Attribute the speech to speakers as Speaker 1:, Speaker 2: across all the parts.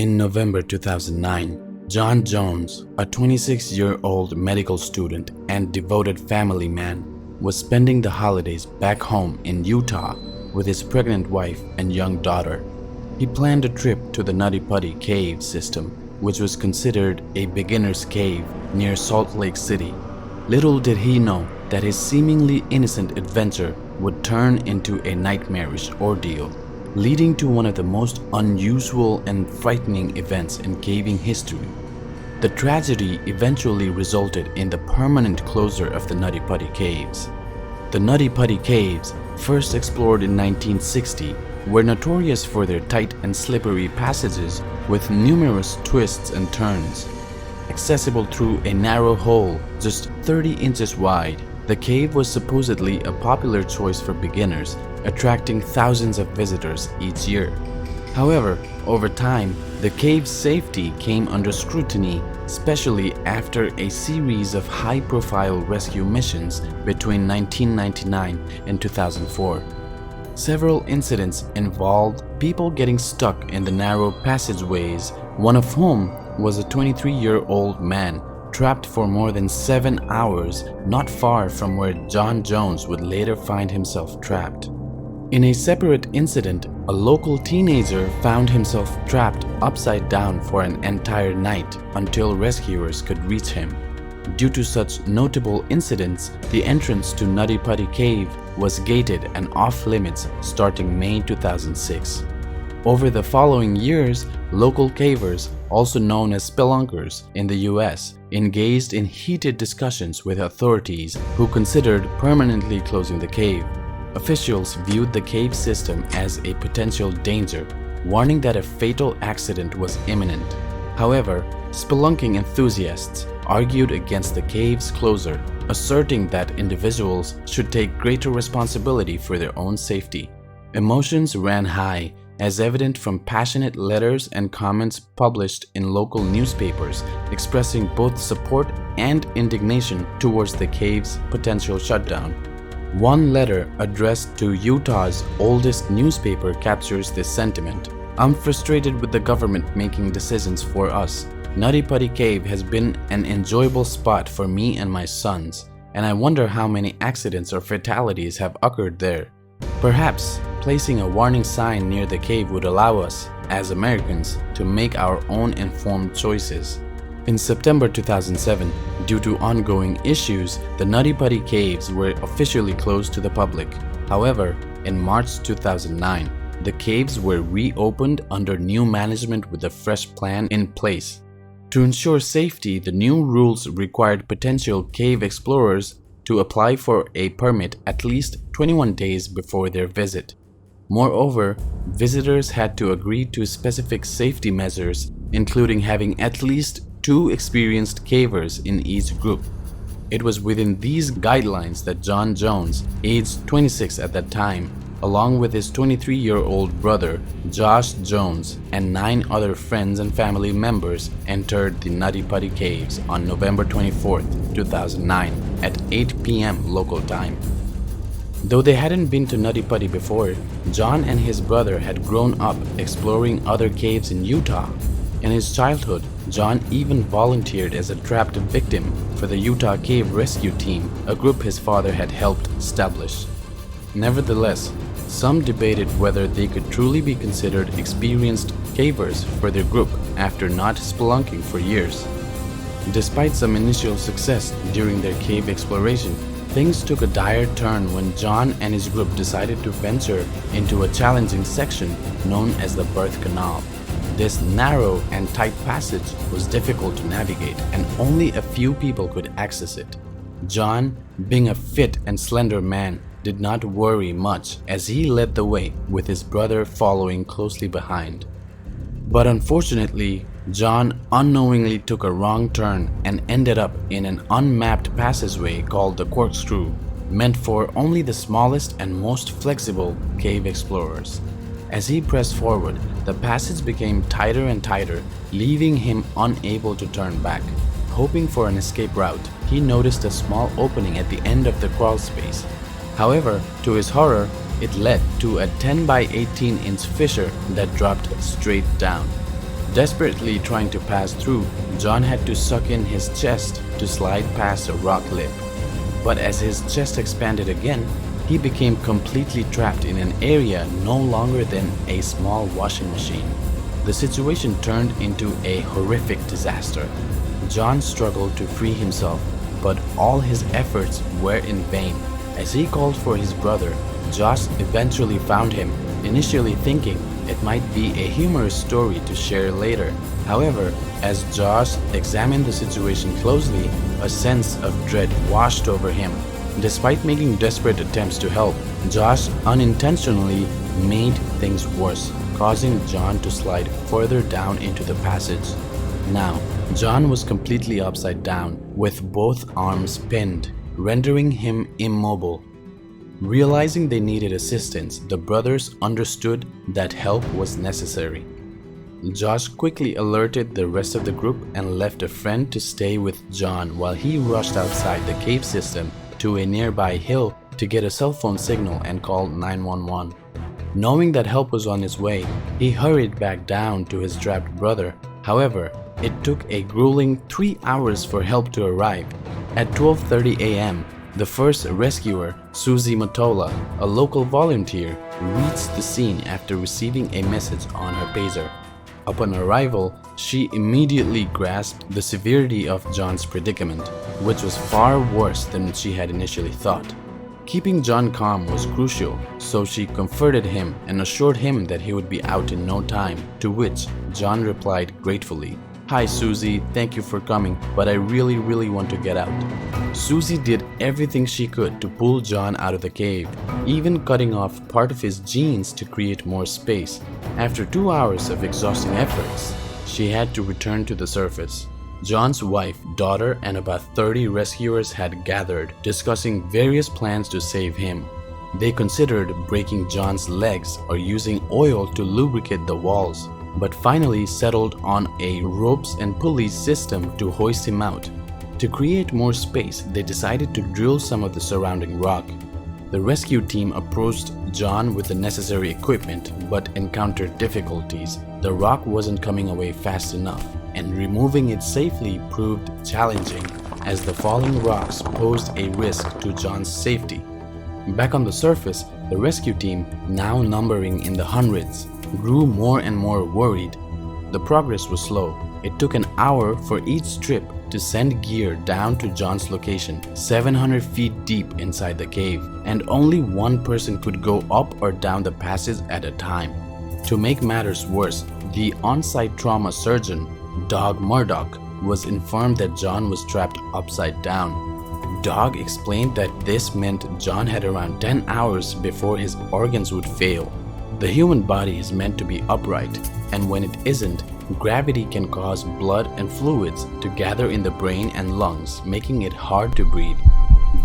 Speaker 1: In November 2009, John Jones, a 26-year-old medical student and devoted family man, was spending the holidays back home in Utah with his pregnant wife and young daughter. He planned a trip to the Nutty cave system, which was considered a beginner's cave near Salt Lake City. Little did he know that his seemingly innocent adventure would turn into a nightmarish ordeal, leading to one of the most unusual and frightening events in caving history. The tragedy eventually resulted in the permanent closure of the Nutty caves. The Nutty caves, first explored in 1960, were notorious for their tight and slippery passages with numerous twists and turns. Accessible through a narrow hole just 30 inches wide, the cave was supposedly a popular choice for beginners, attracting thousands of visitors each year. However, over time, the cave's safety came under scrutiny, especially after a series of high-profile rescue missions between 1999 and 2004. Several incidents involved people getting stuck in the narrow passageways, one of whom was a 23-year-old man trapped for more than 7 hours not far from where John Jones would later find himself trapped. In a separate incident, a local teenager found himself trapped upside down for an entire night until rescuers could reach him. Due to such notable incidents, the entrance to Nutty Cave was gated and off-limits starting May 2006. Over the following years, local cavers, also known as spelunkers in the US, engaged in heated discussions with authorities who considered permanently closing the cave. Officials viewed the cave system as a potential danger, warning that a fatal accident was imminent. However, spelunking enthusiasts argued against the cave's closure, asserting that individuals should take greater responsibility for their own safety. Emotions ran high, as evident from passionate letters and comments published in local newspapers expressing both support and indignation towards the cave's potential shutdown. One letter addressed to Utah's oldest newspaper captures this sentiment. "I'm frustrated with the government making decisions for us. Nutty Cave has been an enjoyable spot for me and my sons, and I wonder how many accidents or fatalities have occurred there. Perhaps placing a warning sign near the cave would allow us, as Americans, to make our own informed choices." In September 2007, due to ongoing issues, the Nutty caves were officially closed to the public. However, in March 2009, the caves were reopened under new management with a fresh plan in place. To ensure safety, the new rules required potential cave explorers to apply for a permit at least 21 days before their visit. Moreover, visitors had to agree to specific safety measures, including having at least 2 experienced cavers in each group. It was within these guidelines that John Jones, aged 26 at that time, along with his 23-year-old brother Josh Jones and 9 other friends and family members, entered the Nutty caves on November 24, 2009 at 8 p.m. local time. Though they hadn't been to Nutty before, John and his brother had grown up exploring other caves in Utah. In his childhood, John even volunteered as a trapped victim for the Utah Cave Rescue Team, a group his father had helped establish. Nevertheless, some debated whether they could truly be considered experienced cavers for their group after not spelunking for years. Despite some initial success during their cave exploration, things took a dire turn when John and his group decided to venture into a challenging section known as the Birth Canal. This narrow and tight passage was difficult to navigate, and only a few people could access it. John, being a fit and slender man, did not worry much as he led the way, with his brother following closely behind. But unfortunately, John unknowingly took a wrong turn and ended up in an unmapped passageway called the Corkscrew, meant for only the smallest and most flexible cave explorers. As he pressed forward, the passage became tighter and tighter, leaving him unable to turn back. Hoping for an escape route, he noticed a small opening at the end of the crawl space. However, to his horror, it led to a 10 by 18 inch fissure that dropped straight down. Desperately trying to pass through, John had to suck in his chest to slide past a rock lip. But as his chest expanded again, he became completely trapped in an area no longer than a small washing machine. The situation turned into a horrific disaster. John struggled to free himself, but all his efforts were in vain. As he called for his brother, Josh eventually found him, initially thinking it might be a humorous story to share later. However, as Josh examined the situation closely, a sense of dread washed over him. Despite making desperate attempts to help, Josh unintentionally made things worse, causing John to slide further down into the passage. Now, John was completely upside down, with both arms pinned, rendering him immobile. Realizing they needed assistance, the brothers understood that help was necessary. Josh quickly alerted the rest of the group and left a friend to stay with John while he rushed outside the cave system to a nearby hill to get a cell phone signal and call 911. Knowing that help was on its way, he hurried back down to his trapped brother. However, it took a grueling 3 hours for help to arrive. At 12:30 a.m., the first rescuer, Susie Mottola, a local volunteer, reached the scene after receiving a message on her pager. Upon arrival, she immediately grasped the severity of John's predicament, which was far worse than she had initially thought. Keeping John calm was crucial, so she comforted him and assured him that he would be out in no time, to which John replied gratefully, "Hi Susie, thank you for coming, but I really want to get out." Susie did everything she could to pull John out of the cave, even cutting off part of his jeans to create more space. After 2 hours of exhausting efforts, she had to return to the surface. John's wife, daughter, and about 30 rescuers had gathered, discussing various plans to save him. They considered breaking John's legs or using oil to lubricate the walls, but finally settled on a ropes and pulleys system to hoist him out. To create more space, they decided to drill some of the surrounding rock. The rescue team approached John with the necessary equipment but encountered difficulties. The rock wasn't coming away fast enough, and removing it safely proved challenging, as the falling rocks posed a risk to John's safety. Back on the surface, the rescue team, now numbering in the hundreds, grew more and more worried. The progress was slow. It took an hour for each trip to send gear down to John's location, 700 feet deep inside the cave, and only one person could go up or down the passage at a time. To make matters worse, the on-site trauma surgeon, Doug Murdoch, was informed that John was trapped upside down. Doug explained that this meant John had around 10 hours before his organs would fail. The human body is meant to be upright, and when it isn't, gravity can cause blood and fluids to gather in the brain and lungs, making it hard to breathe.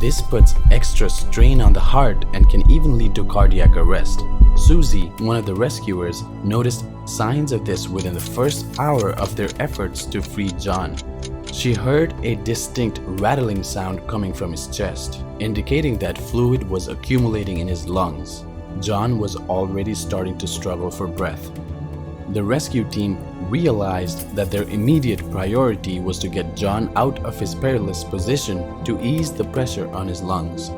Speaker 1: This puts extra strain on the heart and can even lead to cardiac arrest. Susie, one of the rescuers, noticed signs of this within the first hour of their efforts to free John. She heard a distinct rattling sound coming from his chest, indicating that fluid was accumulating in his lungs. John was already starting to struggle for breath. The rescue team realized that their immediate priority was to get John out of his perilous position to ease the pressure on his lungs.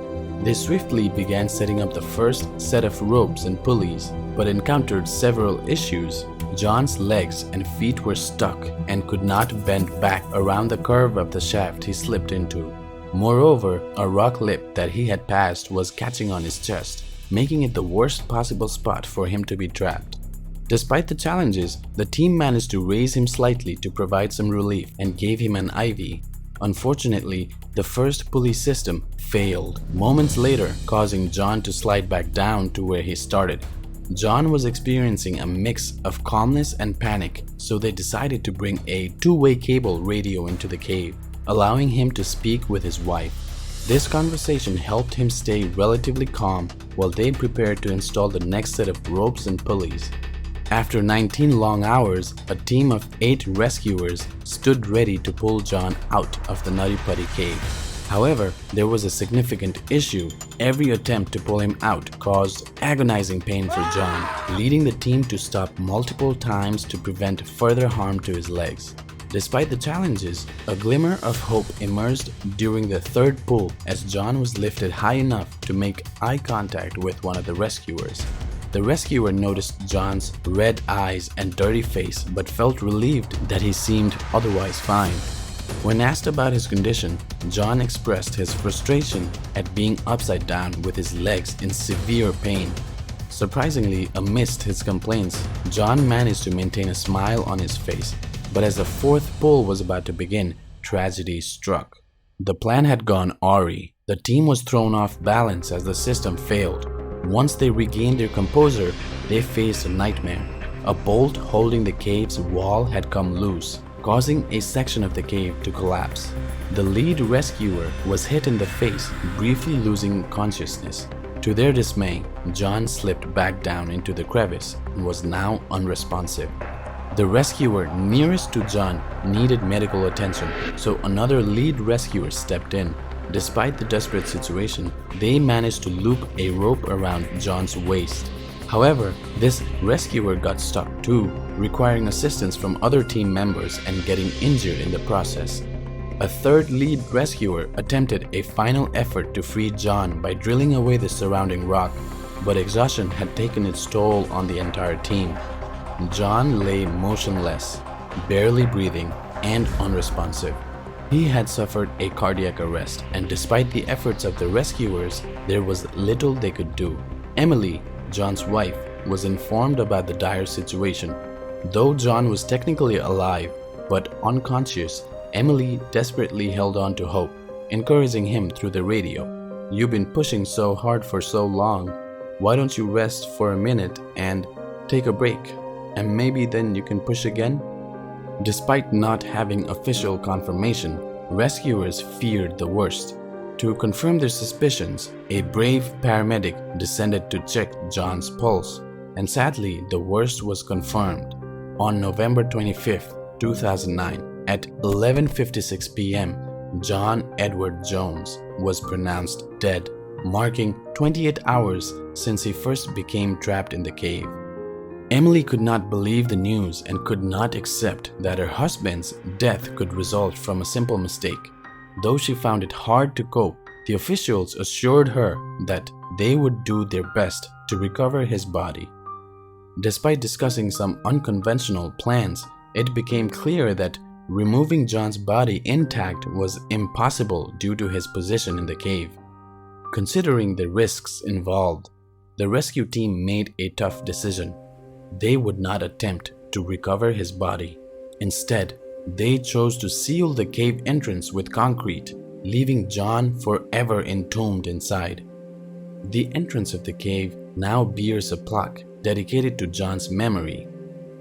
Speaker 1: They swiftly began setting up the first set of ropes and pulleys, but encountered several issues. John's legs and feet were stuck and could not bend back around the curve of the shaft he slipped into. Moreover, a rock lip that he had passed was catching on his chest, making it the worst possible spot for him to be trapped. Despite the challenges, the team managed to raise him slightly to provide some relief and gave him an IV. Unfortunately, the first pulley system failed moments later, causing John to slide back down to where he started. John was experiencing a mix of calmness and panic, so they decided to bring a two-way cable radio into the cave, allowing him to speak with his wife. This conversation helped him stay relatively calm while they prepared to install the next set of ropes and pulleys. After 19 long hours, a team of 8 rescuers stood ready to pull John out of the Nutty Putty cave. However, there was a significant issue. Every attempt to pull him out caused agonizing pain for John, leading the team to stop multiple times to prevent further harm to his legs. Despite the challenges, a glimmer of hope emerged during the third pull as John was lifted high enough to make eye contact with one of the rescuers. The rescuer noticed John's red eyes and dirty face but felt relieved that he seemed otherwise fine. When asked about his condition, John expressed his frustration at being upside down with his legs in severe pain. Surprisingly, amidst his complaints, John managed to maintain a smile on his face. But as the fourth pull was about to begin, tragedy struck. The plan had gone awry. The team was thrown off balance as the system failed. Once they regained their composure, they faced a nightmare. A bolt holding the cave's wall had come loose, causing a section of the cave to collapse. The lead rescuer was hit in the face, briefly losing consciousness. To their dismay, John slipped back down into the crevice and was now unresponsive. The rescuer nearest to John needed medical attention, so another lead rescuer stepped in. Despite the desperate situation, they managed to loop a rope around John's waist. However, this rescuer got stuck too, requiring assistance from other team members and getting injured in the process. A third lead rescuer attempted a final effort to free John by drilling away the surrounding rock, but exhaustion had taken its toll on the entire team. John lay motionless, barely breathing, and unresponsive. He had suffered a cardiac arrest, and despite the efforts of the rescuers, there was little they could do. Emily, John's wife, was informed about the dire situation. Though John was technically alive but unconscious, Emily desperately held on to hope, encouraging him through the radio. "You've been pushing so hard for so long. Why don't you rest for a minute and take a break? And maybe then you can push again?" Despite not having official confirmation, rescuers feared the worst. To confirm their suspicions, a brave paramedic descended to check John's pulse, and sadly, the worst was confirmed. On November 25, 2009, at 11:56 p.m., John Edward Jones was pronounced dead, marking 28 hours since he first became trapped in the cave. Emily could not believe the news and could not accept that her husband's death could result from a simple mistake. Though she found it hard to cope, the officials assured her that they would do their best to recover his body. Despite discussing some unconventional plans, it became clear that removing John's body intact was impossible due to his position in the cave. Considering the risks involved, the rescue team made a tough decision. They would not attempt to recover his body. Instead, they chose to seal the cave entrance with concrete, leaving John forever entombed inside. The entrance of the cave now bears a plaque dedicated to John's memory.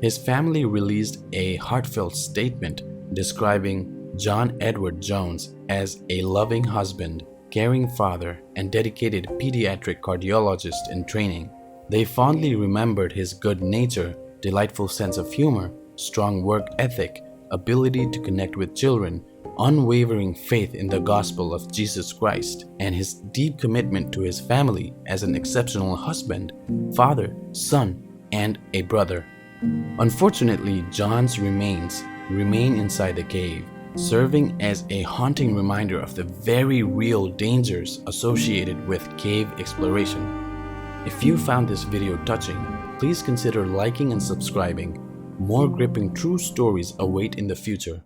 Speaker 1: His family released a heartfelt statement describing John Edward Jones as a loving husband, caring father, and dedicated pediatric cardiologist in training. They fondly remembered his good nature, delightful sense of humor, strong work ethic, ability to connect with children, unwavering faith in the gospel of Jesus Christ, and his deep commitment to his family as an exceptional husband, father, son, and a brother. Unfortunately, John's remains remain inside the cave, serving as a haunting reminder of the very real dangers associated with cave exploration. If you found this video touching, please consider liking and subscribing. More gripping true stories await in the future.